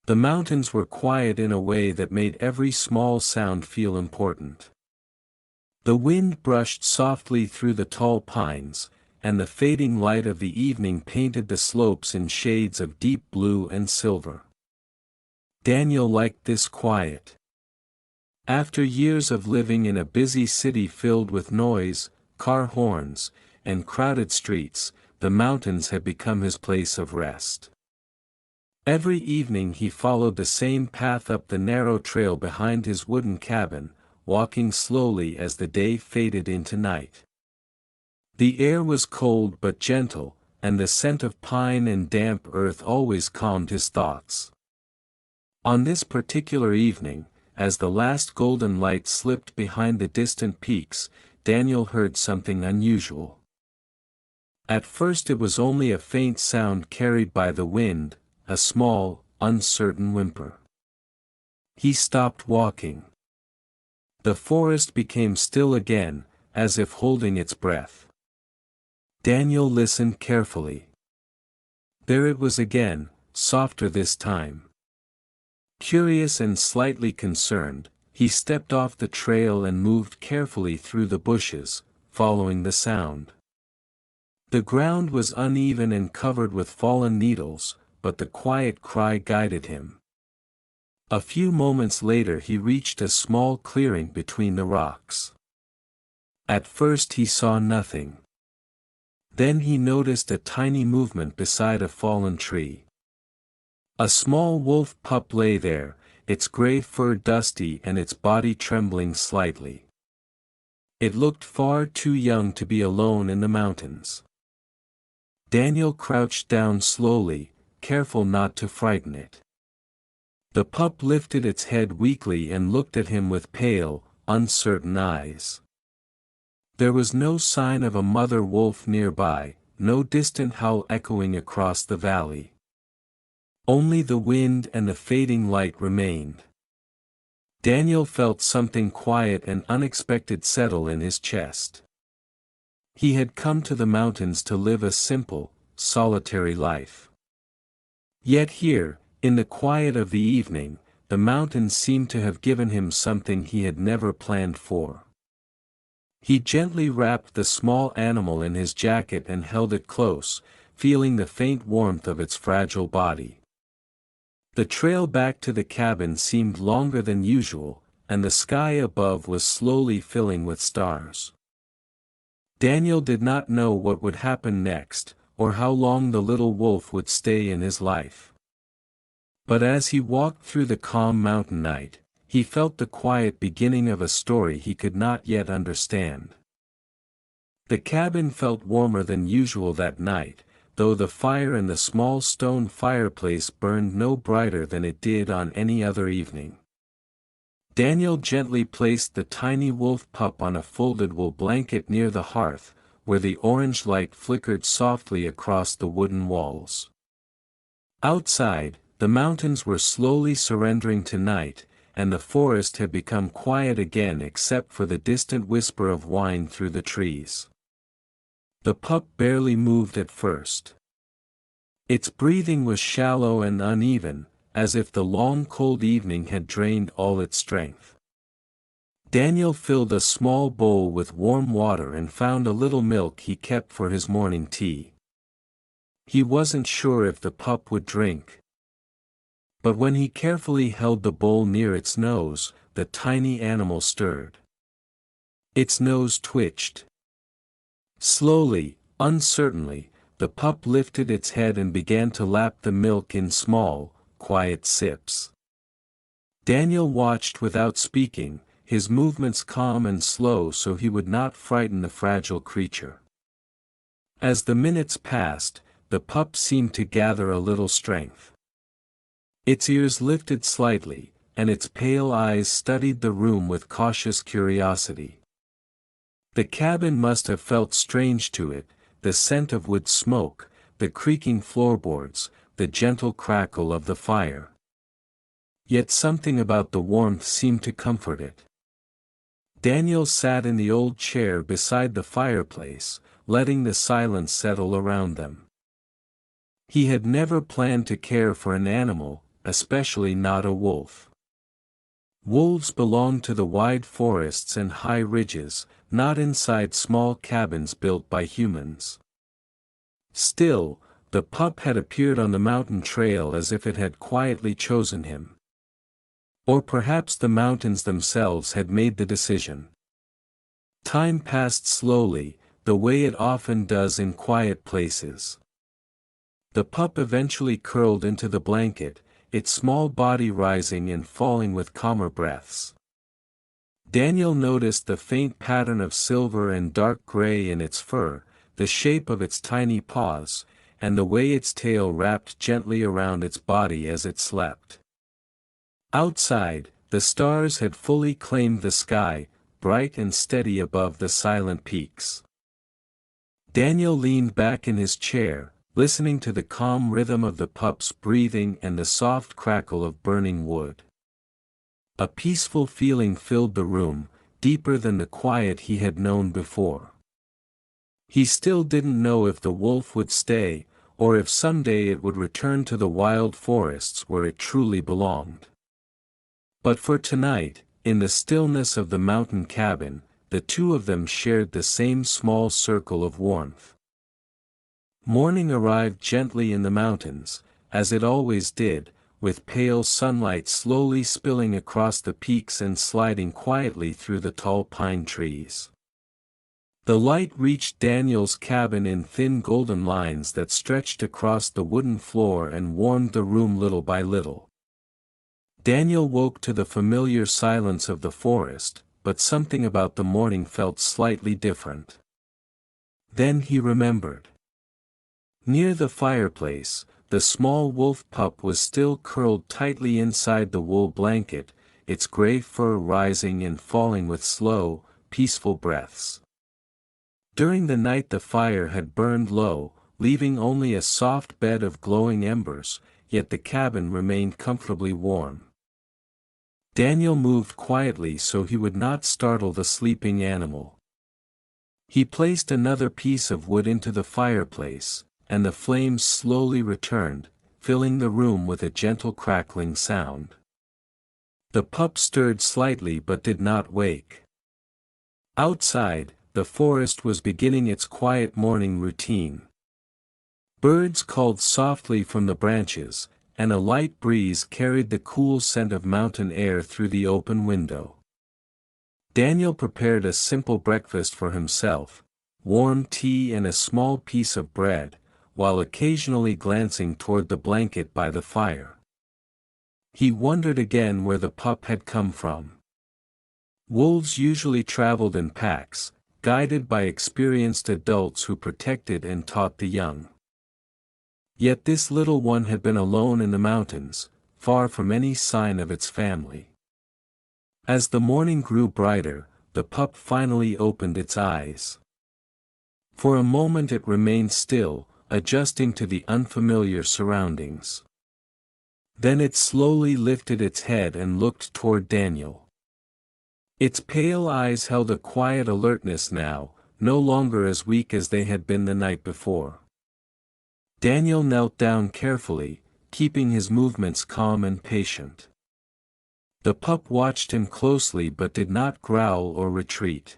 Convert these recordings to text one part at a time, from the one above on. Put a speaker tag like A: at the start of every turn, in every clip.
A: The mountains were quiet in a way that made every small sound feel important. The wind brushed softly through the tall pines, and the fading light of the evening painted the slopes in shades of deep blue and silver. Daniel liked this quiet. After years of living in a busy city filled with noise, car horns, and crowded streets, the mountains had become his place of rest. Every evening he followed the same path up the narrow trail behind his wooden cabin, walking slowly as the day faded into night. The air was cold but gentle, and the scent of pine and damp earth always calmed his thoughts. On this particular evening, as the last golden light slipped behind the distant peaks, Daniel heard something unusual. At first it was only a faint sound carried by the wind, a small, uncertain whimper. He stopped walking. The forest became still again, as if holding its breath. Daniel listened carefully. There it was again, softer this time. Curious and slightly concerned, he stepped off the trail and moved carefully through the bushes, following the sound. The ground was uneven and covered with fallen needles, but the quiet cry guided him. A few moments later he reached a small clearing between the rocks. At first he saw nothing. Then he noticed a tiny movement beside a fallen tree. A small wolf pup lay there, its gray fur dusty and its body trembling slightly. It looked far too young to be alone in the mountains. Daniel crouched down slowly, careful not to frighten it. The pup lifted its head weakly and looked at him with pale, uncertain eyes. There was no sign of a mother wolf nearby, no distant howl echoing across the valley. Only the wind and the fading light remained. Daniel felt something quiet and unexpected settle in his chest. He had come to the mountains to live a simple, solitary life. Yet here, in the quiet of the evening, the mountains seemed to have given him something he had never planned for. He gently wrapped the small animal in his jacket and held it close, feeling the faint warmth of its fragile body. The trail back to the cabin seemed longer than usual, and the sky above was slowly filling with stars. Daniel did not know what would happen next, or how long the little wolf would stay in his life. But as he walked through the calm mountain night, he felt the quiet beginning of a story he could not yet understand. The cabin felt warmer than usual that night, though the fire in the small stone fireplace burned no brighter than it did on any other evening. Daniel gently placed the tiny wolf pup on a folded wool blanket near the hearth, where the orange light flickered softly across the wooden walls. Outside, the mountains were slowly surrendering to night, and the forest had become quiet again except for the distant whisper of wine through the trees. The pup barely moved at first. Its breathing was shallow and uneven, as if the long cold evening had drained all its strength. Daniel filled a small bowl with warm water and found a little milk he kept for his morning tea. He wasn't sure if the pup would drink. But when he carefully held the bowl near its nose, the tiny animal stirred. Its nose twitched. Slowly, uncertainly, the pup lifted its head and began to lap the milk in small, quiet sips. Daniel watched without speaking, his movements calm and slow so he would not frighten the fragile creature. As the minutes passed, the pup seemed to gather a little strength. Its ears lifted slightly, and its pale eyes studied the room with cautious curiosity. The cabin must have felt strange to it, the scent of wood smoke, the creaking floorboards, the gentle crackle of the fire. Yet something about the warmth seemed to comfort it. Daniel sat in the old chair beside the fireplace, letting the silence settle around them. He had never planned to care for an animal, especially not a wolf. Wolves belong to the wide forests and high ridges, not inside small cabins built by humans. Still, the pup had appeared on the mountain trail as if it had quietly chosen him. Or perhaps the mountains themselves had made the decision. Time passed slowly, the way it often does in quiet places. The pup eventually curled into the blanket, its small body rising and falling with calmer breaths. Daniel noticed the faint pattern of silver and dark gray in its fur, the shape of its tiny paws, and the way its tail wrapped gently around its body as it slept. Outside, the stars had fully claimed the sky, bright and steady above the silent peaks. Daniel leaned back in his chair, listening to the calm rhythm of the pup's breathing and the soft crackle of burning wood. A peaceful feeling filled the room, deeper than the quiet he had known before. He still didn't know if the wolf would stay, or if someday it would return to the wild forests where it truly belonged. But for tonight, in the stillness of the mountain cabin, the two of them shared the same small circle of warmth. Morning arrived gently in the mountains, as it always did, with pale sunlight slowly spilling across the peaks and sliding quietly through the tall pine trees. The light reached Daniel's cabin in thin golden lines that stretched across the wooden floor and warmed the room little by little. Daniel woke to the familiar silence of the forest, but something about the morning felt slightly different. Then he remembered. Near the fireplace, the small wolf pup was still curled tightly inside the wool blanket, its gray fur rising and falling with slow, peaceful breaths. During the night the fire had burned low, leaving only a soft bed of glowing embers, yet the cabin remained comfortably warm. Daniel moved quietly so he would not startle the sleeping animal. He placed another piece of wood into the fireplace, and the flames slowly returned, filling the room with a gentle crackling sound. The pup stirred slightly but did not wake. Outside, the forest was beginning its quiet morning routine. Birds called softly from the branches, and a light breeze carried the cool scent of mountain air through the open window. Daniel prepared a simple breakfast for himself, warm tea and a small piece of bread, while occasionally glancing toward the blanket by the fire. He wondered again where the pup had come from. Wolves usually traveled in packs, guided by experienced adults who protected and taught the young. Yet this little one had been alone in the mountains, far from any sign of its family. As the morning grew brighter, the pup finally opened its eyes. For a moment it remained still, adjusting to the unfamiliar surroundings. Then it slowly lifted its head and looked toward Daniel. Its pale eyes held a quiet alertness now, no longer as weak as they had been the night before. Daniel knelt down carefully, keeping his movements calm and patient. The pup watched him closely but did not growl or retreat.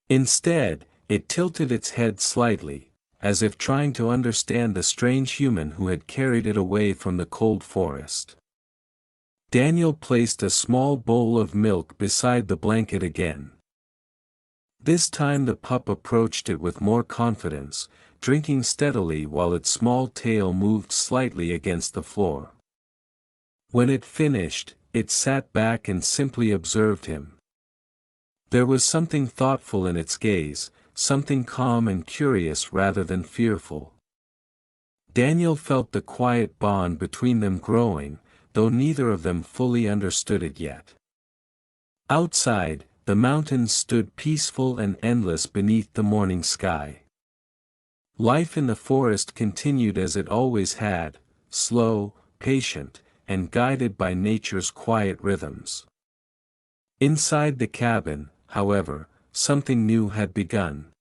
A: Instead, it tilted its head slightly, as if trying to understand the strange human who had carried it away from the cold forest. Daniel placed a small bowl of milk beside the blanket again. This time the pup approached it with more confidence, drinking steadily while its small tail moved slightly against the floor. When it finished, it sat back and simply observed him. There was something thoughtful in its gaze, something calm and curious rather than fearful. Daniel felt the quiet bond between them growing, though neither of them fully understood it yet. Outside, the mountains stood peaceful and endless beneath the morning sky. Life in the forest continued as it always had, slow, patient, and guided by nature's quiet rhythms. Inside the cabin, however, something new had begun.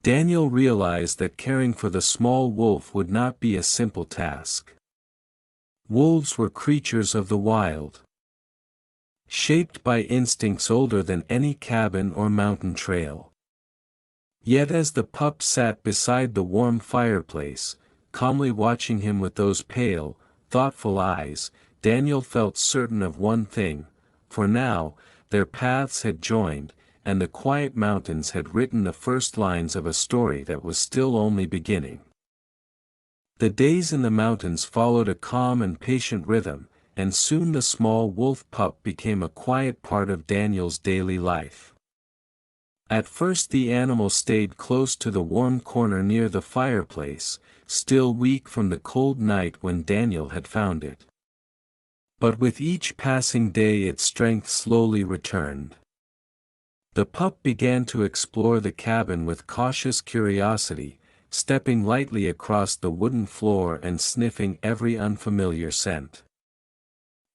A: Daniel realized that caring for the small wolf would not be a simple task. Wolves were creatures of the wild, shaped by instincts older than any cabin or mountain trail. Yet as the pup sat beside the warm fireplace, calmly watching him with those pale, thoughtful eyes, Daniel felt certain of one thing, for now, their paths had joined, and the quiet mountains had written the first lines of a story that was still only beginning. The days in the mountains followed a calm and patient rhythm, and soon the small wolf pup became a quiet part of Daniel's daily life. At first the animal stayed close to the warm corner near the fireplace, still weak from the cold night when Daniel had found it. But with each passing day its strength slowly returned. The pup began to explore the cabin with cautious curiosity, stepping lightly across the wooden floor and sniffing every unfamiliar scent.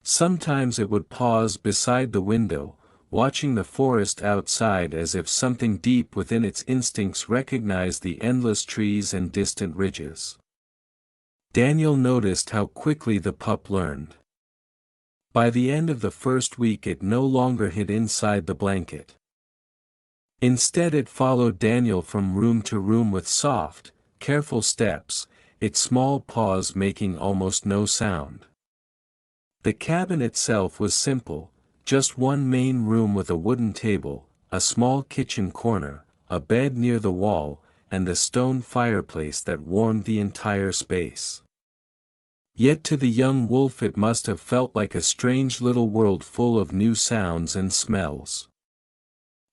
A: Sometimes it would pause beside the window, watching the forest outside as if something deep within its instincts recognized the endless trees and distant ridges. Daniel noticed how quickly the pup learned. By the end of the first week it no longer hid inside the blanket. Instead it followed Daniel from room to room with soft, careful steps, its small paws making almost no sound. The cabin itself was simple, just one main room with a wooden table, a small kitchen corner, a bed near the wall, and a stone fireplace that warmed the entire space. Yet to the young wolf it must have felt like a strange little world full of new sounds and smells.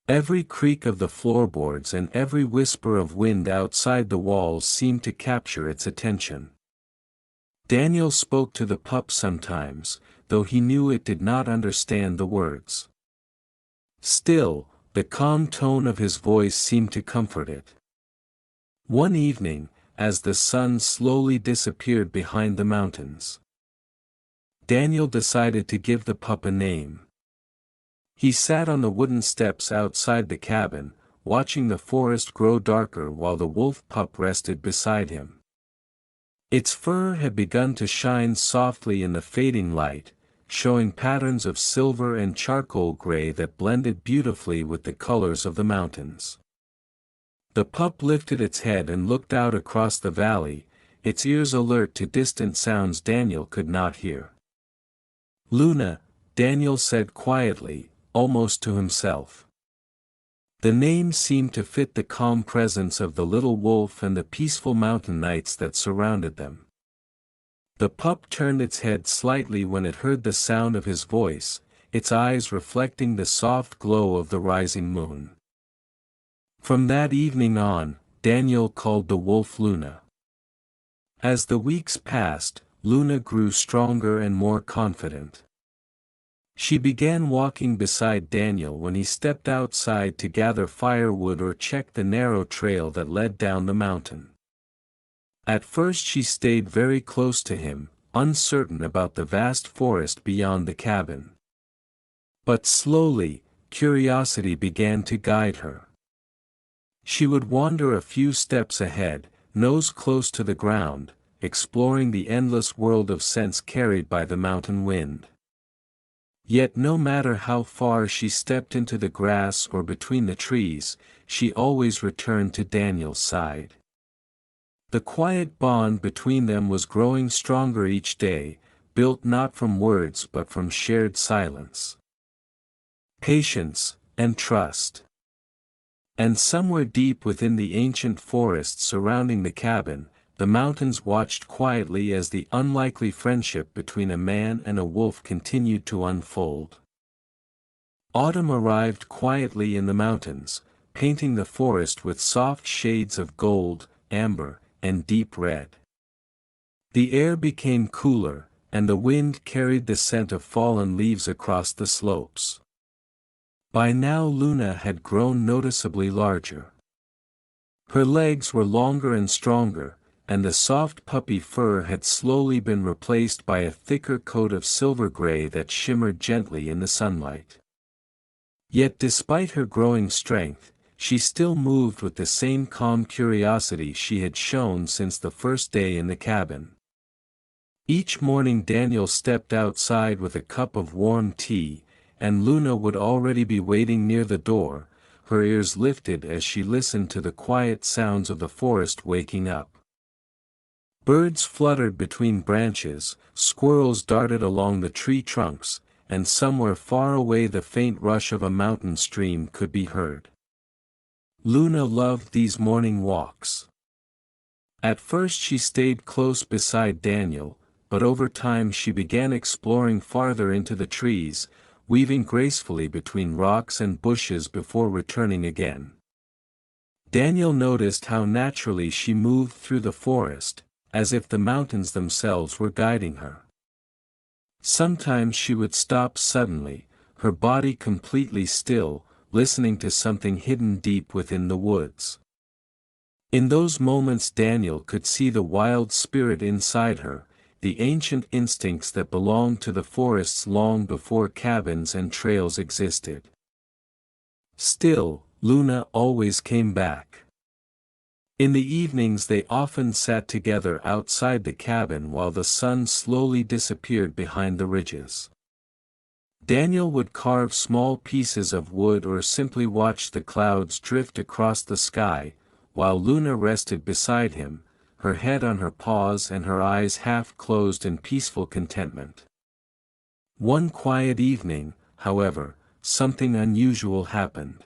A: Every creak of the floorboards and every whisper of wind outside the walls seemed to capture its attention. Daniel spoke to the pup sometimes, though he knew it did not understand the words. Still, the calm tone of his voice seemed to comfort it. One evening, as the sun slowly disappeared behind the mountains, Daniel decided to give the pup a name. He sat on the wooden steps outside the cabin, watching the forest grow darker while the wolf pup rested beside him. Its fur had begun to shine softly in the fading light, showing patterns of silver and charcoal gray that blended beautifully with the colors of the mountains. The pup lifted its head and looked out across the valley, its ears alert to distant sounds Daniel could not hear. "Luna," Daniel said quietly, almost to himself. The name seemed to fit the calm presence of the little wolf and the peaceful mountain nights that surrounded them. The pup turned its head slightly when it heard the sound of his voice, its eyes reflecting the soft glow of the rising moon. From that evening on, Daniel called the wolf Luna. As the weeks passed, Luna grew stronger and more confident. She began walking beside Daniel when he stepped outside to gather firewood or check the narrow trail that led down the mountain. At first she stayed very close to him, uncertain about the vast forest beyond the cabin. But slowly, curiosity began to guide her. She would wander a few steps ahead, nose close to the ground, exploring the endless world of scents carried by the mountain wind. Yet no matter how far she stepped into the grass or between the trees, she always returned to Daniel's side. The quiet bond between them was growing stronger each day, built not from words but from shared silence, patience, and trust. And somewhere deep within the ancient forest surrounding the cabin, the mountains watched quietly as the unlikely friendship between a man and a wolf continued to unfold. Autumn arrived quietly in the mountains, painting the forest with soft shades of gold, amber, and deep red. The air became cooler, and the wind carried the scent of fallen leaves across the slopes. By now Luna had grown noticeably larger. Her legs were longer and stronger, and the soft puppy fur had slowly been replaced by a thicker coat of silver gray that shimmered gently in the sunlight. Yet despite her growing strength, she still moved with the same calm curiosity she had shown since the first day in the cabin. Each morning Daniel stepped outside with a cup of warm tea, and Luna would already be waiting near the door, her ears lifted as she listened to the quiet sounds of the forest waking up. Birds fluttered between branches, squirrels darted along the tree trunks, and somewhere far away the faint rush of a mountain stream could be heard. Luna loved these morning walks. At first she stayed close beside Daniel, but over time she began exploring farther into the trees, weaving gracefully between rocks and bushes before returning again. Daniel noticed how naturally she moved through the forest, as if the mountains themselves were guiding her. Sometimes she would stop suddenly, her body completely still, listening to something hidden deep within the woods. In those moments Daniel could see the wild spirit inside her, the ancient instincts that belonged to the forests long before cabins and trails existed. Still, Luna always came back. In the evenings they often sat together outside the cabin while the sun slowly disappeared behind the ridges. Daniel would carve small pieces of wood or simply watch the clouds drift across the sky, while Luna rested beside him, her head on her paws and her eyes half closed in peaceful contentment. One quiet evening, however, something unusual happened.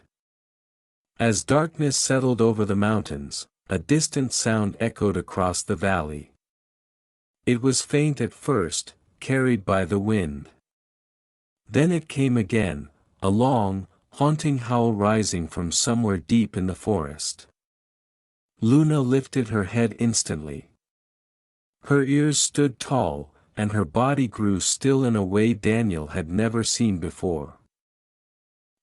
A: As darkness settled over the mountains, a distant sound echoed across the valley. It was faint at first, carried by the wind. Then it came again, a long, haunting howl rising from somewhere deep in the forest. Luna lifted her head instantly. Her ears stood tall, and her body grew still in a way Daniel had never seen before.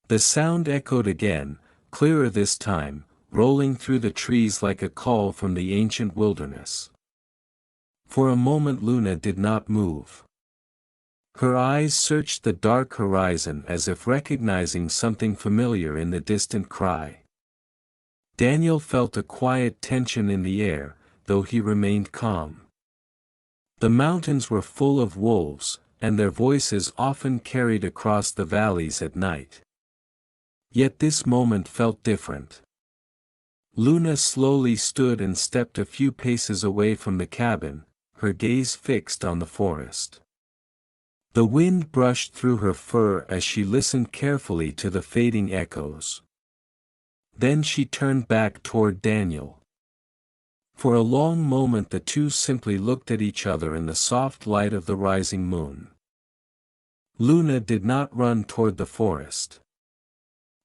A: The sound echoed again, clearer this time, rolling through the trees like a call from the ancient wilderness. For a moment Luna did not move. Her eyes searched the dark horizon as if recognizing something familiar in the distant cry. Daniel felt a quiet tension in the air, though he remained calm. The mountains were full of wolves, and their voices often carried across the valleys at night. Yet this moment felt different. Luna slowly stood and stepped a few paces away from the cabin, her gaze fixed on the forest. The wind brushed through her fur as she listened carefully to the fading echoes. Then she turned back toward Daniel. For a long moment the two simply looked at each other in the soft light of the rising moon. Luna did not run toward the forest.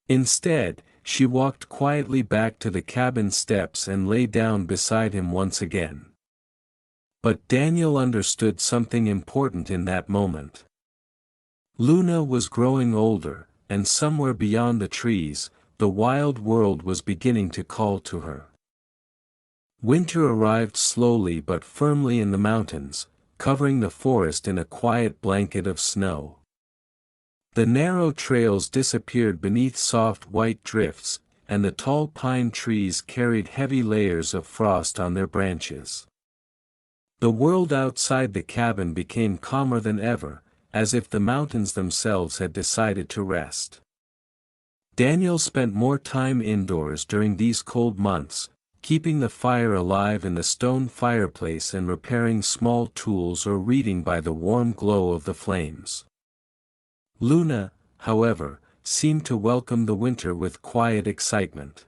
A: Instead, she walked quietly back to the cabin steps and lay down beside him once again. But Daniel understood something important in that moment. Luna was growing older, and somewhere beyond the trees, the wild world was beginning to call to her. Winter arrived slowly but firmly in the mountains, covering the forest in a quiet blanket of snow. The narrow trails disappeared beneath soft white drifts, and the tall pine trees carried heavy layers of frost on their branches. The world outside the cabin became calmer than ever, as if the mountains themselves had decided to rest. Daniel spent more time indoors during these cold months, keeping the fire alive in the stone fireplace and repairing small tools or reading by the warm glow of the flames. Luna, however, seemed to welcome the winter with quiet excitement.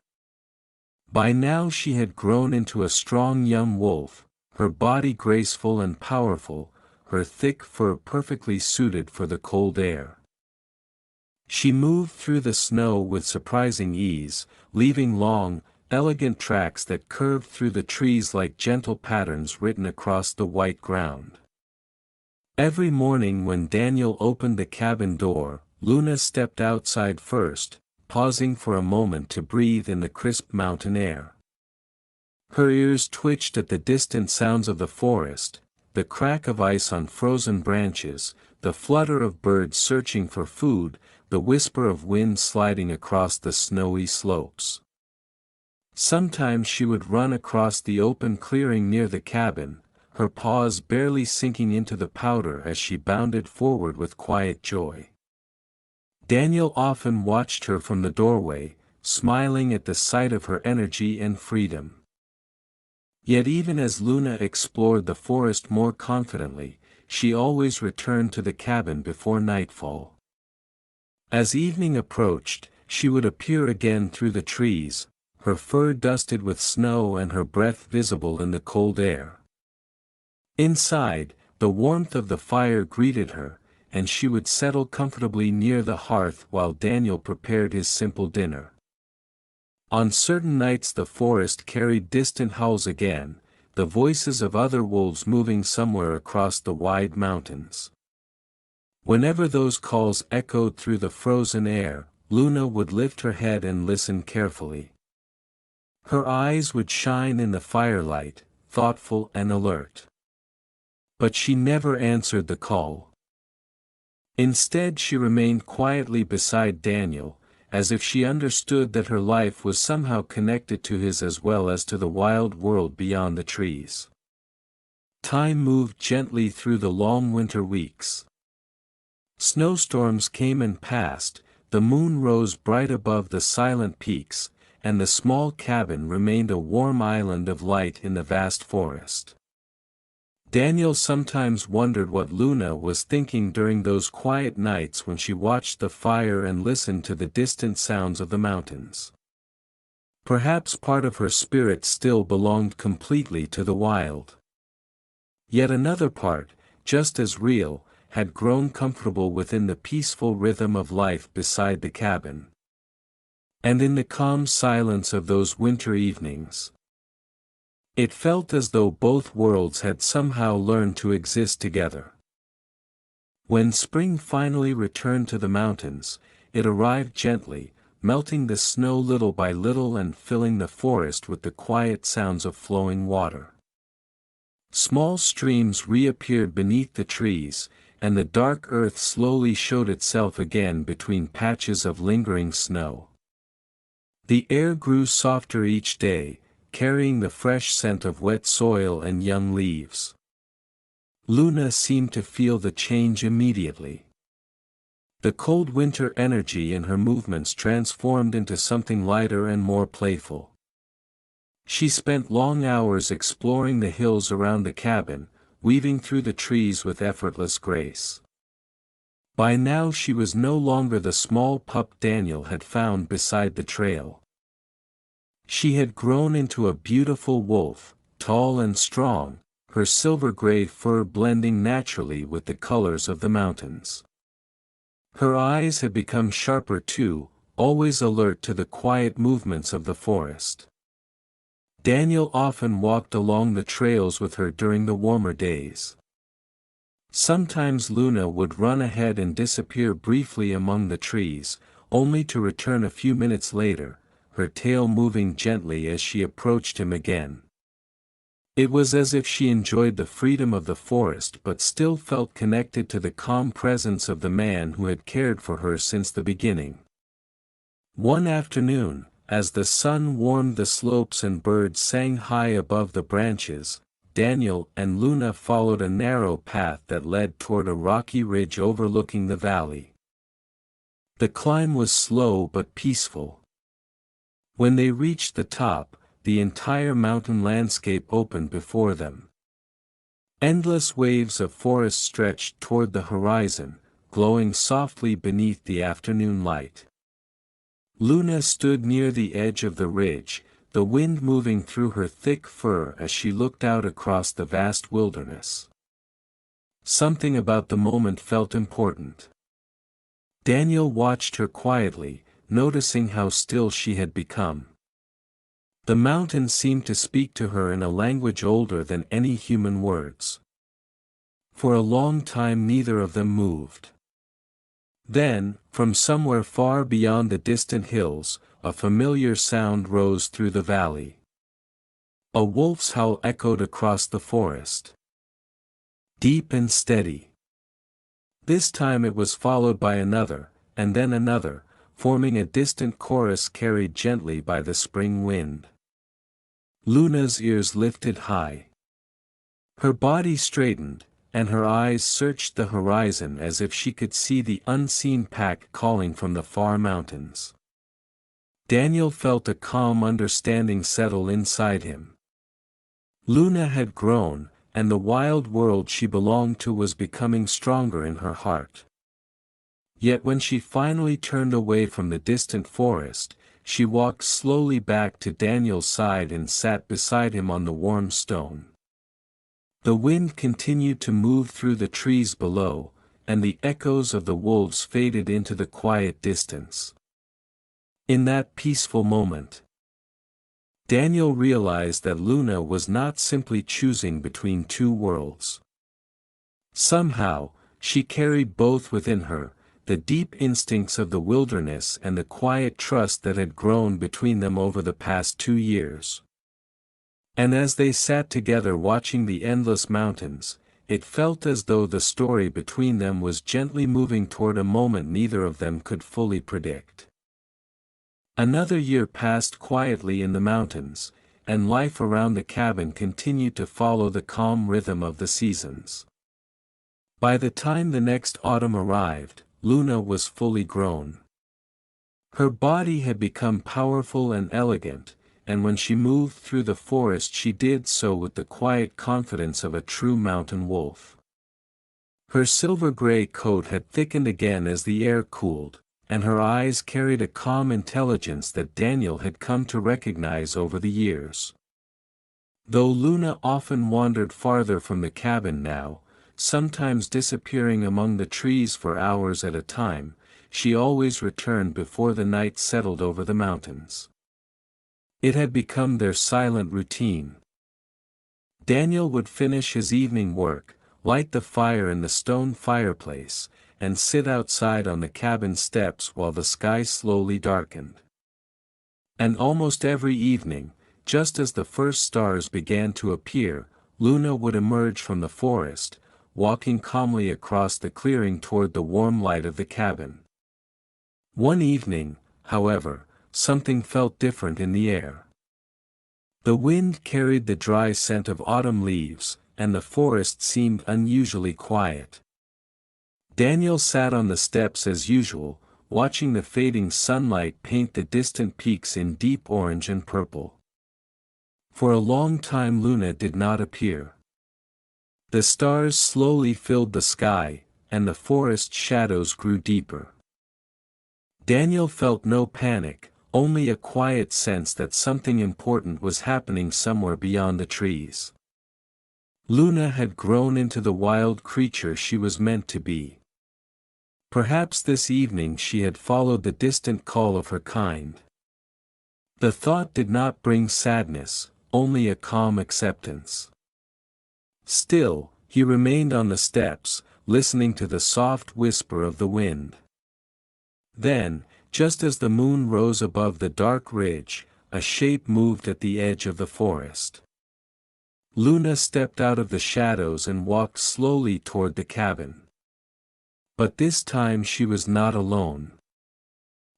A: By now she had grown into a strong young wolf, her body graceful and powerful, her thick fur perfectly suited for the cold air. She moved through the snow with surprising ease, leaving long, elegant tracks that curved through the trees like gentle patterns written across the white ground. Every morning when Daniel opened the cabin door, Luna stepped outside first, pausing for a moment to breathe in the crisp mountain air. Her ears twitched at the distant sounds of the forest, the crack of ice on frozen branches, the flutter of birds searching for food, the whisper of wind sliding across the snowy slopes. Sometimes she would run across the open clearing near the cabin, her paws barely sinking into the powder as she bounded forward with quiet joy. Daniel often watched her from the doorway, smiling at the sight of her energy and freedom. Yet even as Luna explored the forest more confidently, she always returned to the cabin before nightfall. As evening approached, she would appear again through the trees, her fur dusted with snow and her breath visible in the cold air. Inside, the warmth of the fire greeted her, and she would settle comfortably near the hearth while Daniel prepared his simple dinner. On certain nights the forest carried distant howls again, the voices of other wolves moving somewhere across the wide mountains. Whenever those calls echoed through the frozen air, Luna would lift her head and listen carefully. Her eyes would shine in the firelight, thoughtful and alert. But she never answered the call. Instead she remained quietly beside Daniel, as if she understood that her life was somehow connected to his as well as to the wild world beyond the trees. Time moved gently through the long winter weeks. Snowstorms came and passed, the moon rose bright above the silent peaks, and the small cabin remained a warm island of light in the vast forest. Daniel sometimes wondered what Luna was thinking during those quiet nights when she watched the fire and listened to the distant sounds of the mountains. Perhaps part of her spirit still belonged completely to the wild. Yet another part, just as real, had grown comfortable within the peaceful rhythm of life beside the cabin. And in the calm silence of those winter evenings, it felt as though both worlds had somehow learned to exist together. When spring finally returned to the mountains, it arrived gently, melting the snow little by little and filling the forest with the quiet sounds of flowing water. Small streams reappeared beneath the trees, and the dark earth slowly showed itself again between patches of lingering snow. The air grew softer each day, carrying the fresh scent of wet soil and young leaves. Luna seemed to feel the change immediately. The cold winter energy in her movements transformed into something lighter and more playful. She spent long hours exploring the hills around the cabin, weaving through the trees with effortless grace. By now she was no longer the small pup Daniel had found beside the trail. She had grown into a beautiful wolf, tall and strong, her silver-gray fur blending naturally with the colors of the mountains. Her eyes had become sharper too, always alert to the quiet movements of the forest. Daniel often walked along the trails with her during the warmer days. Sometimes Luna would run ahead and disappear briefly among the trees, only to return a few minutes later, her tail moving gently as she approached him again. It was as if she enjoyed the freedom of the forest but still felt connected to the calm presence of the man who had cared for her since the beginning. One afternoon, as the sun warmed the slopes and birds sang high above the branches, Daniel and Luna followed a narrow path that led toward a rocky ridge overlooking the valley. The climb was slow but peaceful. When they reached the top, the entire mountain landscape opened before them. Endless waves of forest stretched toward the horizon, glowing softly beneath the afternoon light. Luna stood near the edge of the ridge, the wind moving through her thick fur as she looked out across the vast wilderness. Something about the moment felt important. Daniel watched her quietly, noticing how still she had become. The mountain seemed to speak to her in a language older than any human words. For a long time neither of them moved. Then, from somewhere far beyond the distant hills, a familiar sound rose through the valley. A wolf's howl echoed across the forest. Deep and steady. This time it was followed by another, and then another, forming a distant chorus carried gently by the spring wind. Luna's ears lifted high. Her body straightened, and her eyes searched the horizon as if she could see the unseen pack calling from the far mountains. Daniel felt a calm understanding settle inside him. Luna had grown, and the wild world she belonged to was becoming stronger in her heart. Yet when she finally turned away from the distant forest, she walked slowly back to Daniel's side and sat beside him on the warm stone. The wind continued to move through the trees below, and the echoes of the wolves faded into the quiet distance. In that peaceful moment, Daniel realized that Luna was not simply choosing between two worlds. Somehow, she carried both within her, the deep instincts of the wilderness and the quiet trust that had grown between them over the past 2 years. And as they sat together watching the endless mountains, it felt as though the story between them was gently moving toward a moment neither of them could fully predict. Another year passed quietly in the mountains, and life around the cabin continued to follow the calm rhythm of the seasons. By the time the next autumn arrived, Luna was fully grown. Her body had become powerful and elegant, and when she moved through the forest she did so with the quiet confidence of a true mountain wolf. Her silver-gray coat had thickened again as the air cooled, and her eyes carried a calm intelligence that Daniel had come to recognize over the years. Though Luna often wandered farther from the cabin now, sometimes disappearing among the trees for hours at a time, she always returned before the night settled over the mountains. It had become their silent routine. Daniel would finish his evening work, light the fire in the stone fireplace, and sit outside on the cabin steps while the sky slowly darkened. And almost every evening, just as the first stars began to appear, Luna would emerge from the forest, walking calmly across the clearing toward the warm light of the cabin. One evening, however, something felt different in the air. The wind carried the dry scent of autumn leaves, and the forest seemed unusually quiet. Daniel sat on the steps as usual, watching the fading sunlight paint the distant peaks in deep orange and purple. For a long time Luna did not appear. The stars slowly filled the sky, and the forest shadows grew deeper. Daniel felt no panic, only a quiet sense that something important was happening somewhere beyond the trees. Luna had grown into the wild creature she was meant to be. Perhaps this evening she had followed the distant call of her kind. The thought did not bring sadness, only a calm acceptance. Still, he remained on the steps, listening to the soft whisper of the wind. Then, just as the moon rose above the dark ridge, a shape moved at the edge of the forest. Luna stepped out of the shadows and walked slowly toward the cabin. But this time she was not alone.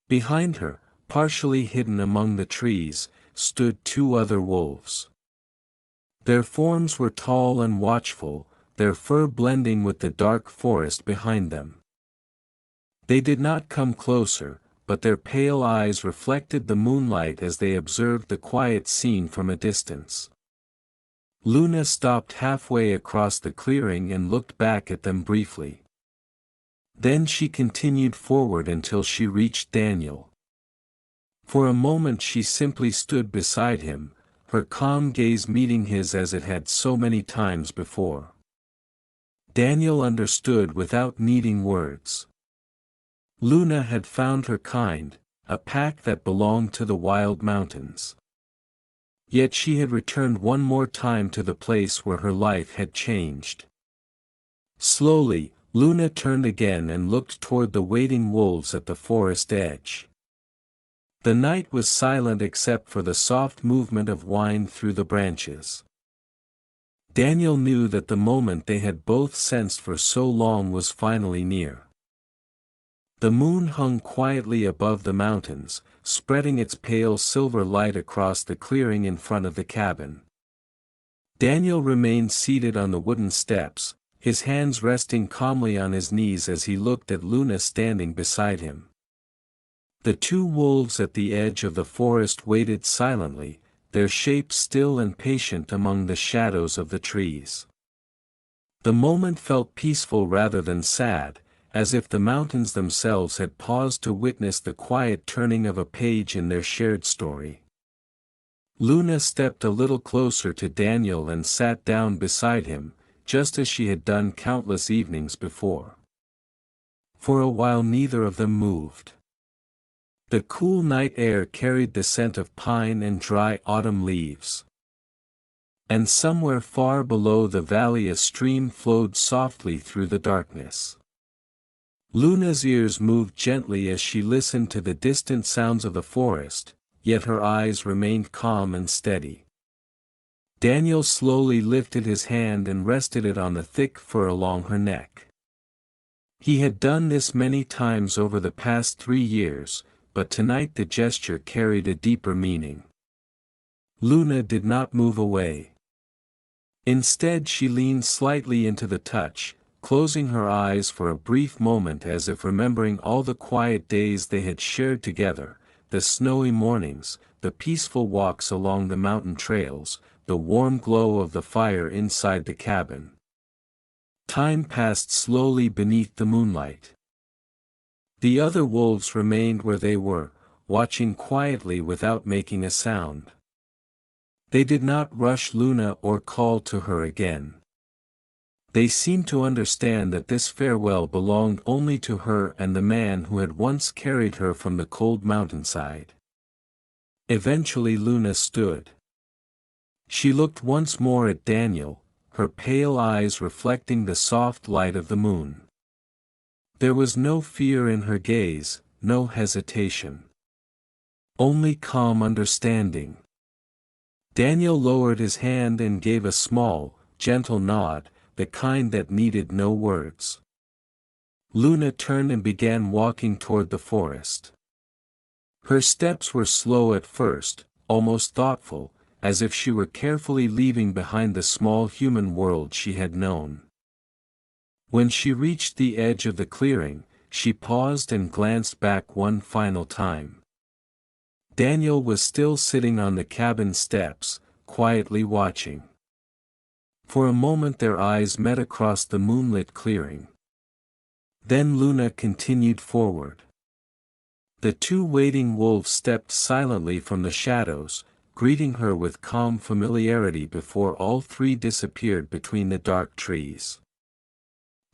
A: Behind her, partially hidden among the trees, stood 2 other wolves. Their forms were tall and watchful, their fur blending with the dark forest behind them. They did not come closer, but their pale eyes reflected the moonlight as they observed the quiet scene from a distance. Luna stopped halfway across the clearing and looked back at them briefly. Then she continued forward until she reached Daniel. For a moment she simply stood beside him, her calm gaze meeting his as it had so many times before. Daniel understood without needing words. Luna had found her kind, a pack that belonged to the wild mountains. Yet she had returned one more time to the place where her life had changed. Slowly, Luna turned again and looked toward the waiting wolves at the forest edge. The night was silent except for the soft movement of wind through the branches. Daniel knew that the moment they had both sensed for so long was finally near. The moon hung quietly above the mountains, spreading its pale silver light across the clearing in front of the cabin. Daniel remained seated on the wooden steps, his hands resting calmly on his knees as he looked at Luna standing beside him. The two wolves at the edge of the forest waited silently, their shapes still and patient among the shadows of the trees. The moment felt peaceful rather than sad, as if the mountains themselves had paused to witness the quiet turning of a page in their shared story. Luna stepped a little closer to Daniel and sat down beside him, just as she had done countless evenings before. For a while neither of them moved. The cool night air carried the scent of pine and dry autumn leaves. And somewhere far below the valley a stream flowed softly through the darkness. Luna's ears moved gently as she listened to the distant sounds of the forest, yet her eyes remained calm and steady. Daniel slowly lifted his hand and rested it on the thick fur along her neck. He had done this many times over the past 3 years, but tonight the gesture carried a deeper meaning. Luna did not move away. Instead she leaned slightly into the touch, closing her eyes for a brief moment as if remembering all the quiet days they had shared together, the snowy mornings, the peaceful walks along the mountain trails, the warm glow of the fire inside the cabin. Time passed slowly beneath the moonlight. The other wolves remained where they were, watching quietly without making a sound. They did not rush Luna or call to her again. They seemed to understand that this farewell belonged only to her and the man who had once carried her from the cold mountainside. Eventually Luna stood. She looked once more at Daniel, her pale eyes reflecting the soft light of the moon. There was no fear in her gaze, no hesitation. Only calm understanding. Daniel lowered his hand and gave a small, gentle nod, the kind that needed no words. Luna turned and began walking toward the forest. Her steps were slow at first, almost thoughtful, as if she were carefully leaving behind the small human world she had known. When she reached the edge of the clearing, she paused and glanced back one final time. Daniel was still sitting on the cabin steps, quietly watching. For a moment their eyes met across the moonlit clearing. Then Luna continued forward. The two waiting wolves stepped silently from the shadows, greeting her with calm familiarity before all three disappeared between the dark trees.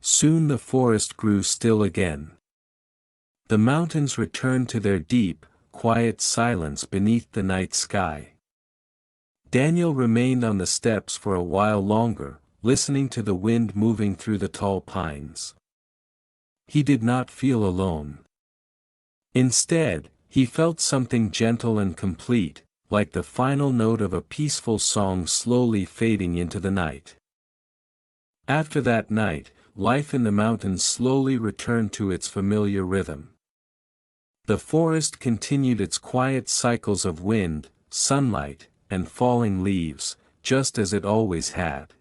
A: Soon the forest grew still again. The mountains returned to their deep, quiet silence beneath the night sky. Daniel remained on the steps for a while longer, listening to the wind moving through the tall pines. He did not feel alone. Instead, he felt something gentle and complete, like the final note of a peaceful song slowly fading into the night. After that night, life in the mountains slowly returned to its familiar rhythm. The forest continued its quiet cycles of wind, sunlight, and falling leaves, just as it always had.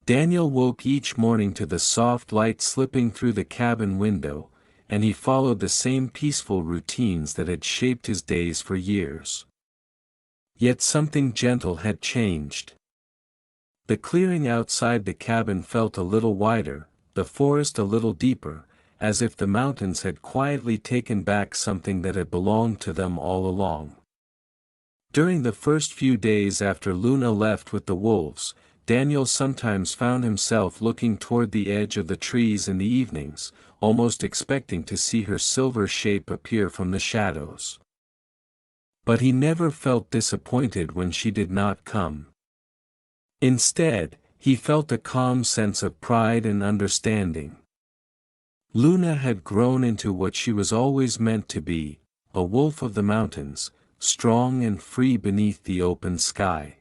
A: Daniel woke each morning to the soft light slipping through the cabin window, and he followed the same peaceful routines that had shaped his days for years. Yet something gentle had changed. The clearing outside the cabin felt a little wider, the forest a little deeper, as if the mountains had quietly taken back something that had belonged to them all along. During the first few days after Luna left with the wolves, Daniel sometimes found himself looking toward the edge of the trees in the evenings, almost expecting to see her silver shape appear from the shadows. But he never felt disappointed when she did not come. Instead, he felt a calm sense of pride and understanding. Luna had grown into what she was always meant to be, a wolf of the mountains, strong and free beneath the open sky.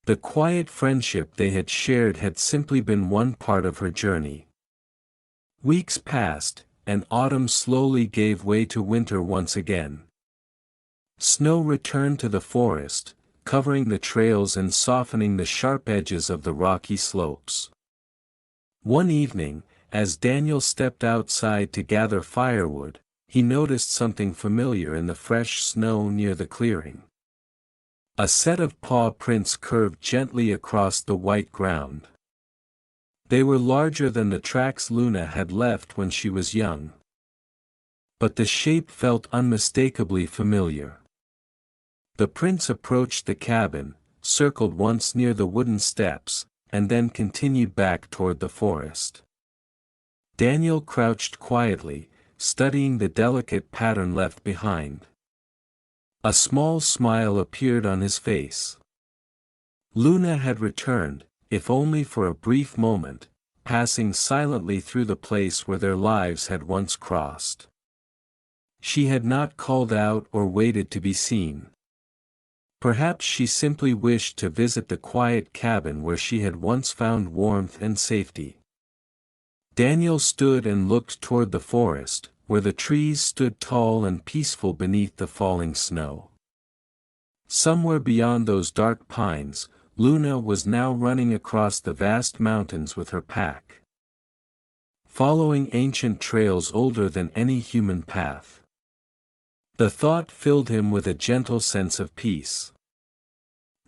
A: The quiet friendship they had shared had simply been one part of her journey. Weeks passed, and autumn slowly gave way to winter once again. Snow returned to the forest, covering the trails and softening the sharp edges of the rocky slopes. One evening, as Daniel stepped outside to gather firewood, he noticed something familiar in the fresh snow near the clearing. A set of paw prints curved gently across the white ground. They were larger than the tracks Luna had left when she was young. But the shape felt unmistakably familiar. The prints approached the cabin, circled once near the wooden steps, and then continued back toward the forest. Daniel crouched quietly, studying the delicate pattern left behind. A small smile appeared on his face. Luna had returned, if only for a brief moment, passing silently through the place where their lives had once crossed. She had not called out or waited to be seen. Perhaps she simply wished to visit the quiet cabin where she had once found warmth and safety. Daniel stood and looked toward the forest, where the trees stood tall and peaceful beneath the falling snow. Somewhere beyond those dark pines, Luna was now running across the vast mountains with her pack, following ancient trails older than any human path. The thought filled him with a gentle sense of peace.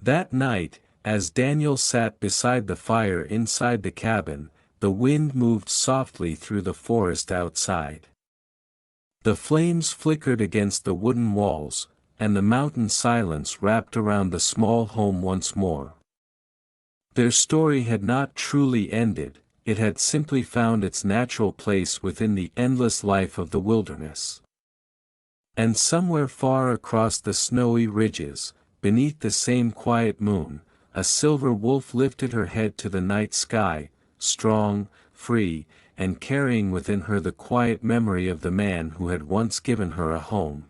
A: That night, as Daniel sat beside the fire inside the cabin, the wind moved softly through the forest outside. The flames flickered against the wooden walls, and the mountain silence wrapped around the small home once more. Their story had not truly ended, it had simply found its natural place within the endless life of the wilderness. And somewhere far across the snowy ridges, beneath the same quiet moon, a silver wolf lifted her head to the night sky, strong, free, and carrying within her the quiet memory of the man who had once given her a home.